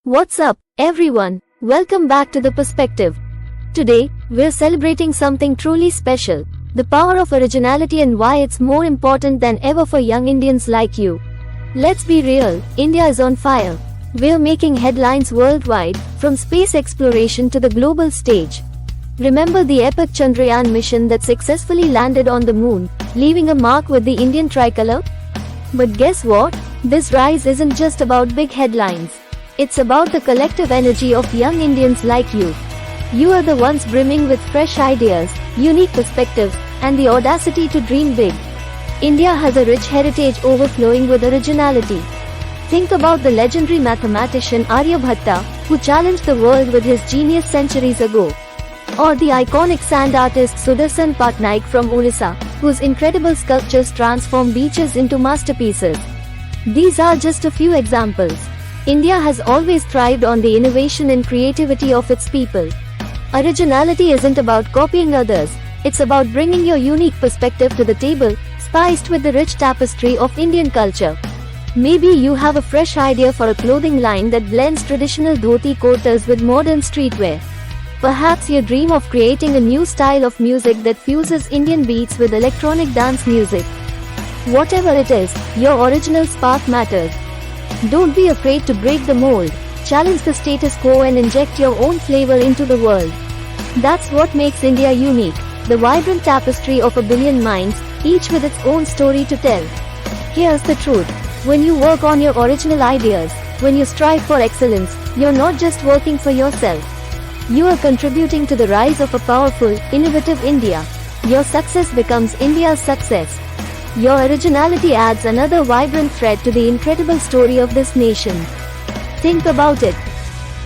What's up, everyone? Welcome back to The Perspective. Today, we're celebrating something truly special, the power of originality and why it's more important than ever for young Indians like you. Let's be real, India is on fire. We're making headlines worldwide, from space exploration to the global stage. Remember the epic Chandrayaan mission that successfully landed on the moon, leaving a mark with the Indian tricolor? But guess what? This rise isn't just about big headlines. It's about the collective energy of young Indians like you. You are the ones brimming with fresh ideas, unique perspectives, and the audacity to dream big. India has a rich heritage overflowing with originality. Think about the legendary mathematician Aryabhatta, who challenged the world with his genius centuries ago. Or the iconic sand artist Sudarshan Patnaik from Orissa, whose incredible sculptures transform beaches into masterpieces. These are just a few examples. India has always thrived on the innovation and creativity of its people. Originality isn't about copying others, it's about bringing your unique perspective to the table, spiced with the rich tapestry of Indian culture. Maybe you have a fresh idea for a clothing line that blends traditional dhoti kurtas with modern streetwear. Perhaps you dream of creating a new style of music that fuses Indian beats with electronic dance music. Whatever it is, your original spark matters. Don't be afraid to break the mold, challenge the status quo and inject your own flavor into the world. That's what makes India unique, the vibrant tapestry of a billion minds, each with its own story to tell. Here's the truth. When you work on your original ideas, when you strive for excellence, you're not just working for yourself. You are contributing to the rise of a powerful, innovative India. Your success becomes India's success. Your originality adds another vibrant thread to the incredible story of this nation. Think about it.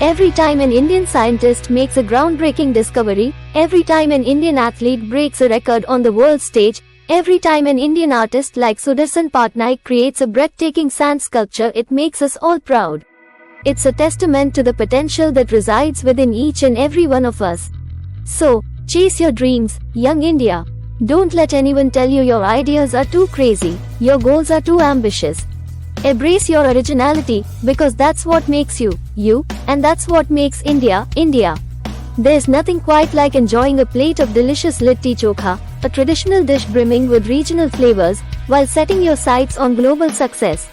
Every time an Indian scientist makes a groundbreaking discovery, every time an Indian athlete breaks a record on the world stage, every time an Indian artist like Sudarshan Patnaik creates a breathtaking sand sculpture, it makes us all proud. It's a testament to the potential that resides within each and every one of us. So, chase your dreams, young India. Don't let anyone tell you your ideas are too crazy, your goals are too ambitious. Embrace your originality, because that's what makes you, you, and that's what makes India, India. There's nothing quite like enjoying a plate of delicious litti chokha, a traditional dish brimming with regional flavors, while setting your sights on global success.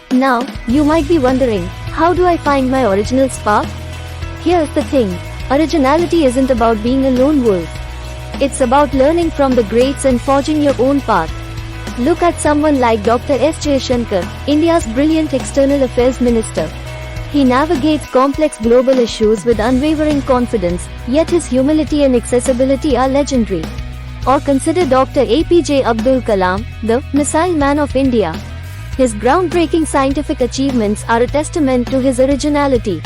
Now, you might be wondering, how do I find my original spark? Here's the thing, originality isn't about being a lone wolf. It's about learning from the greats and forging your own path. Look at someone like Dr. S. Jaishankar, India's brilliant external affairs minister. He navigates complex global issues with unwavering confidence, yet his humility and accessibility are legendary. Or consider Dr. APJ Abdul Kalam, the missile man of India. His groundbreaking scientific achievements are a testament to his originality.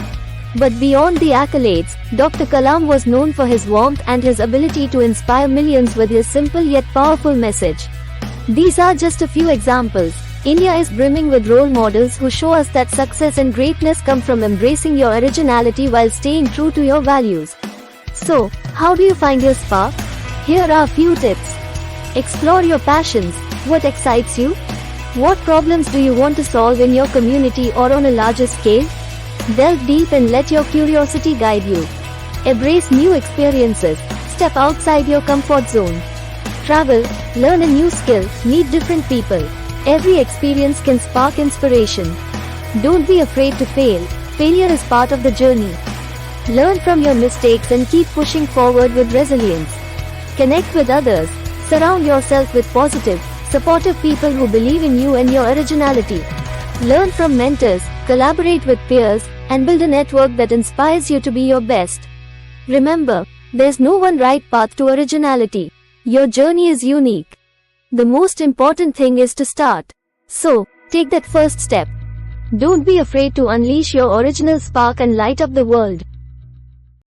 But beyond the accolades, Dr. Kalam was known for his warmth and his ability to inspire millions with his simple yet powerful message. These are just a few examples. India is brimming with role models who show us that success and greatness come from embracing your originality while staying true to your values. So, how do you find your spark? Here are a few tips. Explore your passions. What excites you? What problems do you want to solve in your community or on a larger scale? Delve deep and let your curiosity guide you. Embrace new experiences. Step outside your comfort zone. Travel, learn a new skill, meet different people. Every experience can spark inspiration. Don't be afraid to fail. Failure is part of the journey. Learn from your mistakes and keep pushing forward with resilience. Connect with others. Surround yourself with positive, supportive people who believe in you and your originality. Learn from mentors, collaborate with peers, and build a network that inspires you to be your best. Remember, there's no one right path to originality. Your journey is unique. The most important thing is to start. So, take that first step. Don't be afraid to unleash your original spark and light up the world.